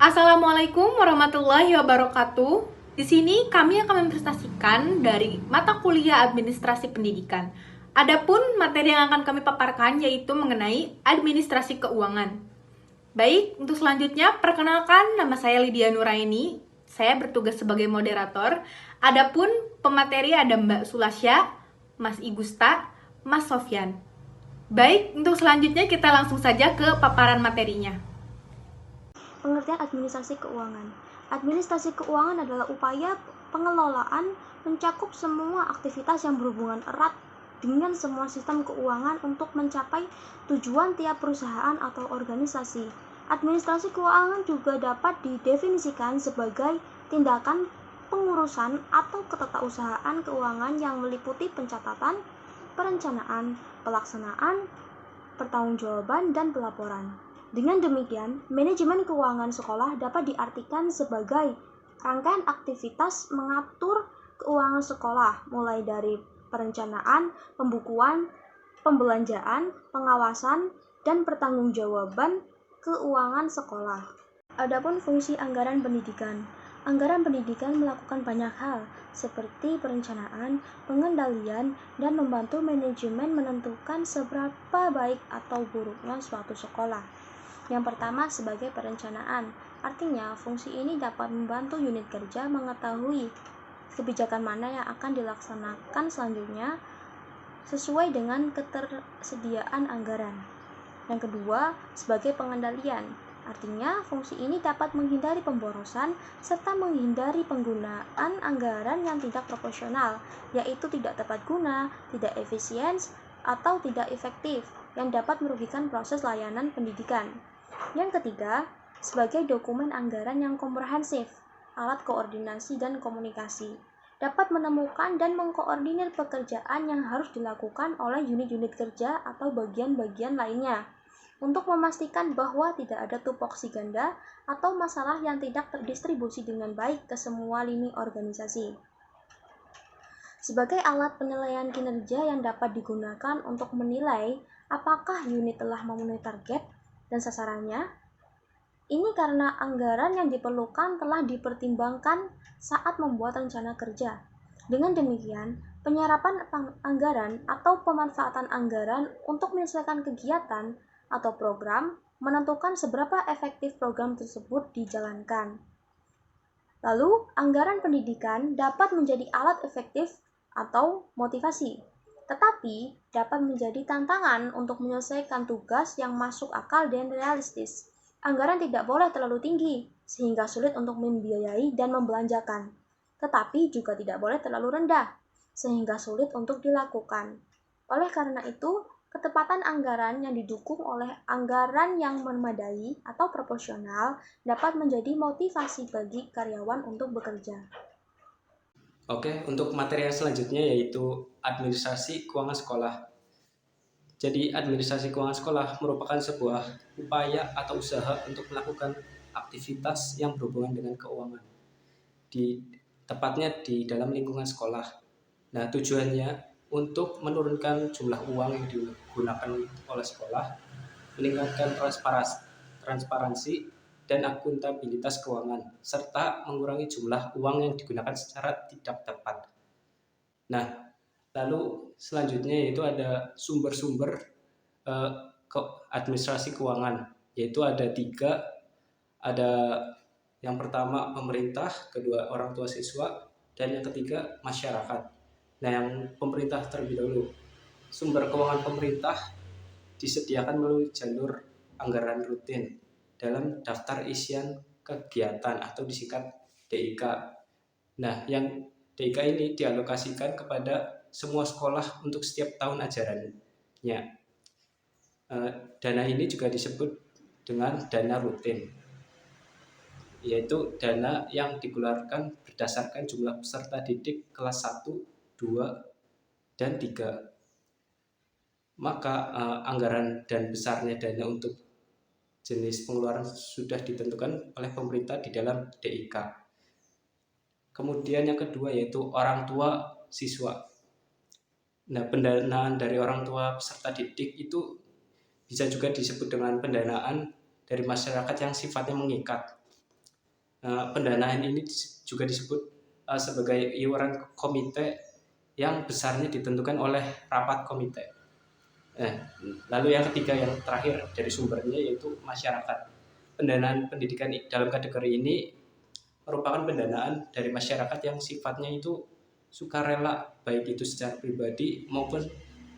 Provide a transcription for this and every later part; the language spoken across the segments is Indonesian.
Assalamualaikum warahmatullahi wabarakatuh. Di sini kami akan mempresentasikan dari mata kuliah Administrasi Pendidikan. Adapun materi yang akan kami paparkan yaitu mengenai administrasi keuangan. Baik, untuk selanjutnya perkenalkan, nama saya Lydia Nuraini. Saya bertugas sebagai moderator. Adapun pemateri ada Mbak Sulasya, Mas Igusta, Mas Sofyan. Baik, untuk selanjutnya kita langsung saja ke paparan materinya. Pengertian administrasi keuangan. Administrasi keuangan adalah upaya pengelolaan mencakup semua aktivitas yang berhubungan erat dengan semua sistem keuangan untuk mencapai tujuan tiap perusahaan atau organisasi. Administrasi keuangan juga dapat didefinisikan sebagai tindakan pengurusan atau ketatausahaan keuangan yang meliputi pencatatan, perencanaan, pelaksanaan, pertanggungjawaban, dan pelaporan. Dengan demikian, manajemen keuangan sekolah dapat diartikan sebagai rangkaian aktivitas mengatur keuangan sekolah, mulai dari perencanaan, pembukuan, pembelanjaan, pengawasan, dan pertanggungjawaban keuangan sekolah. Adapun fungsi anggaran pendidikan. Anggaran pendidikan melakukan banyak hal, seperti perencanaan, pengendalian, dan membantu manajemen menentukan seberapa baik atau buruknya suatu sekolah. Yang pertama, sebagai perencanaan. Artinya, fungsi ini dapat membantu unit kerja mengetahui kebijakan mana yang akan dilaksanakan selanjutnya sesuai dengan ketersediaan anggaran. Yang kedua, sebagai pengendalian. Artinya, fungsi ini dapat menghindari pemborosan serta menghindari penggunaan anggaran yang tidak proporsional, yaitu tidak tepat guna, tidak efisien, atau tidak efektif, yang dapat merugikan proses layanan pendidikan. Yang ketiga, sebagai dokumen anggaran yang komprehensif, alat koordinasi dan komunikasi, dapat menemukan dan mengkoordinir pekerjaan yang harus dilakukan oleh unit-unit kerja atau bagian-bagian lainnya, untuk memastikan bahwa tidak ada tupoksi ganda atau masalah yang tidak terdistribusi dengan baik ke semua lini organisasi. Sebagai alat penilaian kinerja yang dapat digunakan untuk menilai apakah unit telah memenuhi target dan sasarannya, ini karena anggaran yang diperlukan telah dipertimbangkan saat membuat rencana kerja. Dengan demikian, penyerapan anggaran atau pemanfaatan anggaran untuk menyelesaikan kegiatan atau program menentukan seberapa efektif program tersebut dijalankan. Lalu, anggaran pendidikan dapat menjadi alat efektif atau motivasi, tetapi dapat menjadi tantangan untuk menyelesaikan tugas yang masuk akal dan realistis. Anggaran tidak boleh terlalu tinggi, sehingga sulit untuk membiayai dan membelanjakan, tetapi juga tidak boleh terlalu rendah, sehingga sulit untuk dilakukan. Oleh karena itu, ketepatan anggaran yang didukung oleh anggaran yang memadai atau proporsional dapat menjadi motivasi bagi karyawan untuk bekerja. Oke, untuk materi yang selanjutnya yaitu administrasi keuangan sekolah. Jadi, administrasi keuangan sekolah merupakan sebuah upaya atau usaha untuk melakukan aktivitas yang berhubungan dengan keuangan, tepatnya di dalam lingkungan sekolah. Nah, tujuannya untuk menurunkan jumlah uang yang digunakan oleh sekolah, meningkatkan transparansi dan akuntabilitas keuangan, serta mengurangi jumlah uang yang digunakan secara tidak tepat. Nah, lalu selanjutnya yaitu ada sumber-sumber administrasi keuangan, yaitu ada 3. Ada yang pertama pemerintah, kedua orang tua siswa, dan yang ketiga masyarakat. Nah, yang pemerintah terlebih dahulu. Sumber keuangan pemerintah disediakan melalui jalur anggaran rutin dalam daftar isian kegiatan atau disingkat DIK. Nah, yang DIK ini dialokasikan kepada semua sekolah untuk setiap tahun ajarannya. Dana ini juga disebut dengan dana rutin, yaitu dana yang dikeluarkan berdasarkan jumlah peserta didik kelas 1, 2, dan 3. Maka anggaran dan besarnya dana untuk jenis pengeluaran sudah ditentukan oleh pemerintah di dalam DIK. Kemudian yang kedua yaitu orang tua siswa. Nah, pendanaan dari orang tua peserta didik itu bisa juga disebut dengan pendanaan dari masyarakat yang sifatnya mengikat. Pendanaan ini juga disebut sebagai iuran komite yang besarnya ditentukan oleh rapat komite. Lalu yang ketiga, yang terakhir dari sumbernya, yaitu masyarakat. Pendanaan pendidikan dalam kategori ini merupakan pendanaan dari masyarakat yang sifatnya itu sukarela, baik itu secara pribadi maupun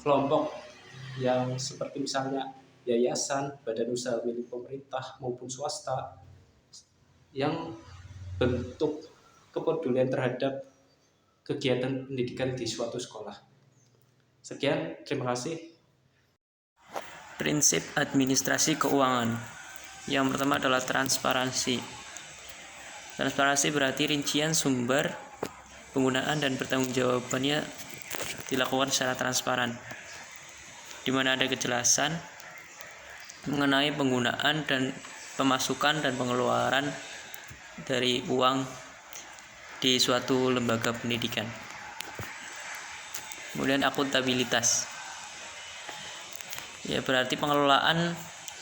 kelompok yang seperti misalnya yayasan, badan usaha milik pemerintah maupun swasta, yang bentuk kepedulian terhadap kegiatan pendidikan di suatu sekolah. Sekian, terima kasih. Prinsip administrasi keuangan. Yang pertama adalah transparansi. Transparansi berarti rincian sumber, penggunaan dan pertanggungjawabannya dilakukan secara transparan, di mana ada kejelasan mengenai penggunaan dan pemasukan dan pengeluaran dari uang di suatu lembaga pendidikan. Kemudian akuntabilitas, ya berarti pengelolaan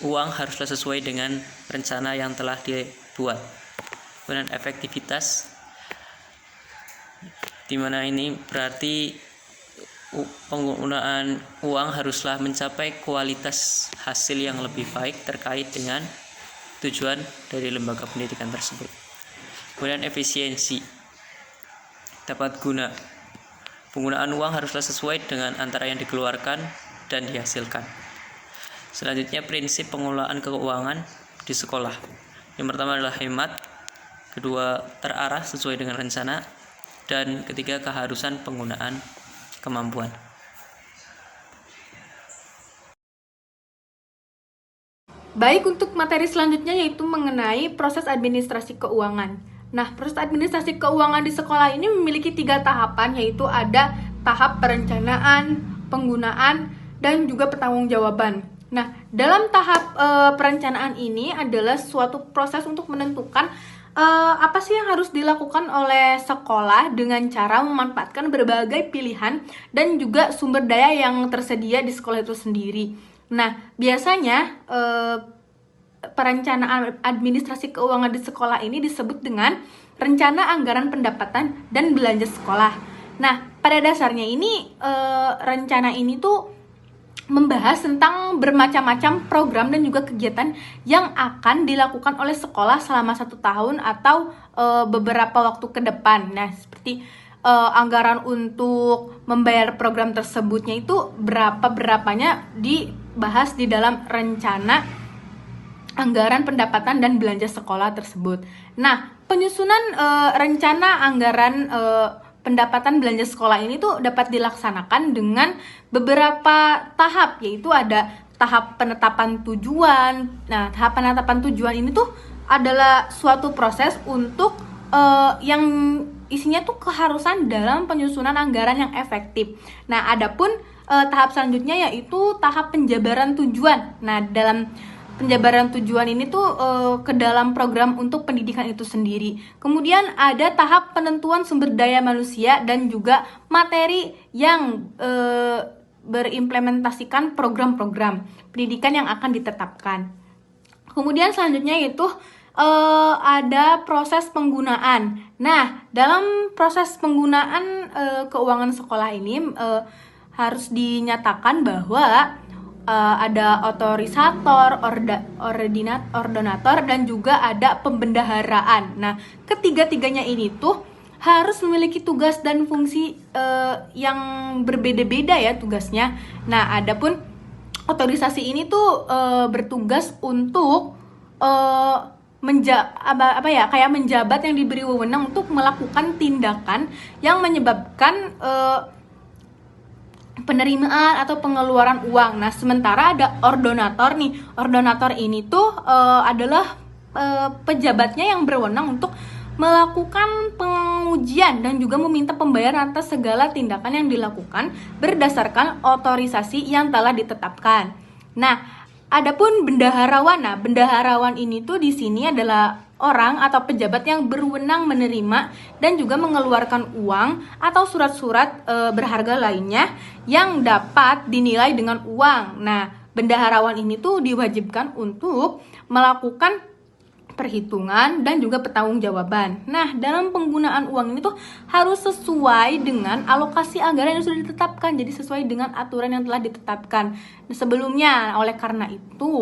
uang haruslah sesuai dengan rencana yang telah dibuat. Kemudian efektivitas, di mana ini berarti penggunaan uang haruslah mencapai kualitas hasil yang lebih baik terkait dengan tujuan dari lembaga pendidikan tersebut. Kemudian efisiensi, tepat guna, penggunaan uang haruslah sesuai dengan antara yang dikeluarkan dan dihasilkan. Selanjutnya prinsip pengelolaan keuangan di sekolah. Yang pertama adalah hemat, kedua terarah sesuai dengan rencana, dan ketiga keharusan penggunaan kemampuan. Baik, untuk materi selanjutnya yaitu mengenai proses administrasi keuangan. Nah, proses administrasi keuangan di sekolah ini memiliki 3 tahapan, yaitu ada tahap perencanaan, penggunaan, dan juga pertanggungjawaban. Nah, dalam tahap perencanaan ini adalah suatu proses untuk menentukan apa sih yang harus dilakukan oleh sekolah dengan cara memanfaatkan berbagai pilihan dan juga sumber daya yang tersedia di sekolah itu sendiri. Nah, biasanya perencanaan administrasi keuangan di sekolah ini disebut dengan rencana anggaran pendapatan dan belanja sekolah. Nah, pada dasarnya ini rencana ini tuh membahas tentang bermacam-macam program dan juga kegiatan yang akan dilakukan oleh sekolah selama 1 tahun atau beberapa waktu ke depan. Nah, seperti anggaran untuk membayar program tersebutnya itu berapanya dibahas di dalam rencana anggaran pendapatan dan belanja sekolah tersebut. Nah, penyusunan rencana anggaran pendapatan belanja sekolah ini tuh dapat dilaksanakan dengan beberapa tahap, yaitu ada tahap penetapan tujuan. Nah, tahap penetapan tujuan ini tuh adalah suatu proses untuk yang isinya tuh keharusan dalam penyusunan anggaran yang efektif. Nah, adapun tahap selanjutnya yaitu tahap penjabaran tujuan. Nah, dalam penjabaran tujuan ini tuh ke dalam program untuk pendidikan itu sendiri. Kemudian ada tahap penentuan sumber daya manusia dan juga materi yang berimplementasikan program-program pendidikan yang akan ditetapkan. Kemudian selanjutnya yaitu ada proses penggunaan. Nah, dalam proses penggunaan keuangan sekolah ini harus dinyatakan bahwa ada otorisator, ordonator, dan juga ada pembendaharaan. Nah, ketiga-tiganya ini tuh harus memiliki tugas dan fungsi yang berbeda-beda ya tugasnya. Nah, adapun otorisasi ini tuh bertugas untuk kayak menjabat yang diberi wewenang untuk melakukan tindakan yang menyebabkan penerimaan atau pengeluaran uang. Nah, sementara ada ordonator nih. Ordonator ini tuh adalah pejabatnya yang berwenang untuk melakukan pengujian dan juga meminta pembayaran atas segala tindakan yang dilakukan berdasarkan otorisasi yang telah ditetapkan. Nah, adapun bendaharawan. Nah, bendaharawan ini tuh di sini adalah orang atau pejabat yang berwenang menerima dan juga mengeluarkan uang atau surat-surat berharga lainnya yang dapat dinilai dengan uang. Nah, bendaharawan ini tuh diwajibkan untuk melakukan perhitungan, dan juga pertanggungjawaban. Nah, dalam penggunaan uang ini tuh harus sesuai dengan alokasi anggaran yang sudah ditetapkan, jadi sesuai dengan aturan yang telah ditetapkan sebelumnya. Oleh karena itu,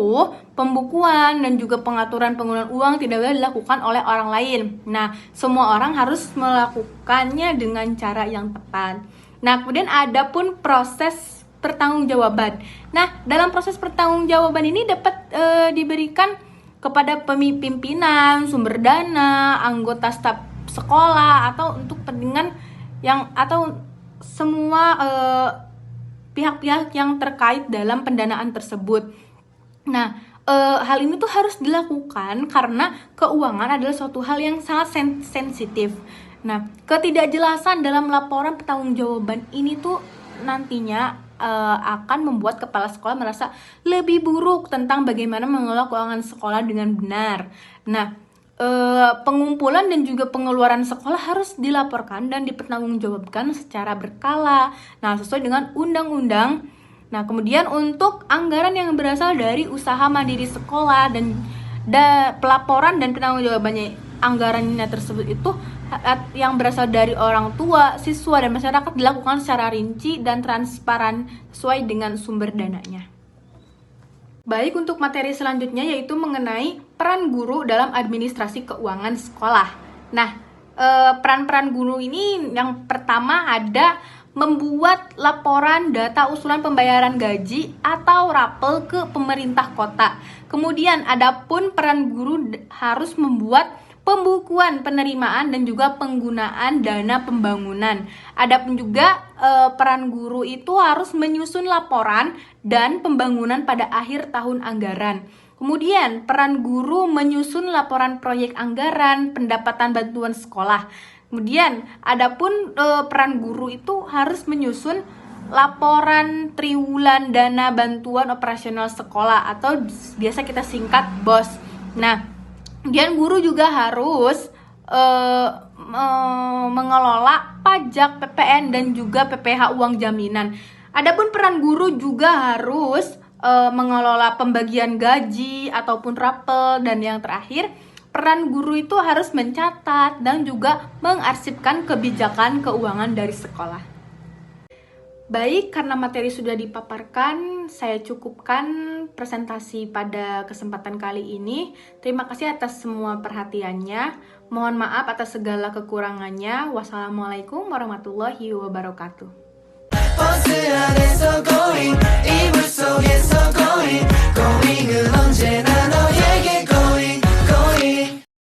pembukuan dan juga pengaturan penggunaan uang tidak boleh dilakukan oleh orang lain. Nah, semua orang harus melakukannya dengan cara yang tepat. Nah, kemudian ada pun proses pertanggungjawaban. Nah, dalam proses pertanggungjawaban ini dapat diberikan kepada pimpinan, sumber dana, anggota staf sekolah, atau untuk kepentingan atau semua pihak-pihak yang terkait dalam pendanaan tersebut. Nah, hal ini tuh harus dilakukan karena keuangan adalah suatu hal yang sangat sensitif. Nah, ketidakjelasan dalam laporan pertanggungjawaban ini tuh nantinya akan membuat kepala sekolah merasa lebih buruk tentang bagaimana mengelola keuangan sekolah dengan benar. Nah, pengumpulan dan juga pengeluaran sekolah harus dilaporkan dan dipertanggungjawabkan secara berkala. Nah, sesuai dengan undang-undang. Nah, kemudian untuk anggaran yang berasal dari usaha mandiri sekolah dan pelaporan dan pertanggungjawabannya anggarannya tersebut itu yang berasal dari orang tua, siswa, dan masyarakat dilakukan secara rinci dan transparan sesuai dengan sumber dananya. Baik, untuk materi selanjutnya yaitu mengenai peran guru dalam administrasi keuangan sekolah. Nah, peran-peran guru ini yang pertama ada membuat laporan data usulan pembayaran gaji atau rapel ke pemerintah kota. Kemudian adapun peran guru harus membuat pembukuan penerimaan dan juga penggunaan dana pembangunan. Adapun juga peran guru itu harus menyusun laporan dan pembangunan pada akhir tahun anggaran. Kemudian peran guru menyusun laporan proyek anggaran, pendapatan bantuan sekolah. Kemudian adapun peran guru itu harus menyusun laporan triwulan dana bantuan operasional sekolah atau biasa kita singkat BOS. Nah, kemudian guru juga harus mengelola pajak, PPN, dan juga PPh uang jaminan. Adapun peran guru juga harus mengelola pembagian gaji ataupun rapel, dan yang terakhir peran guru itu harus mencatat dan juga mengarsipkan kebijakan keuangan dari sekolah. Baik, karena materi sudah dipaparkan, saya cukupkan presentasi pada kesempatan kali ini. Terima kasih atas semua perhatiannya. Mohon maaf atas segala kekurangannya. Wassalamualaikum warahmatullahi wabarakatuh.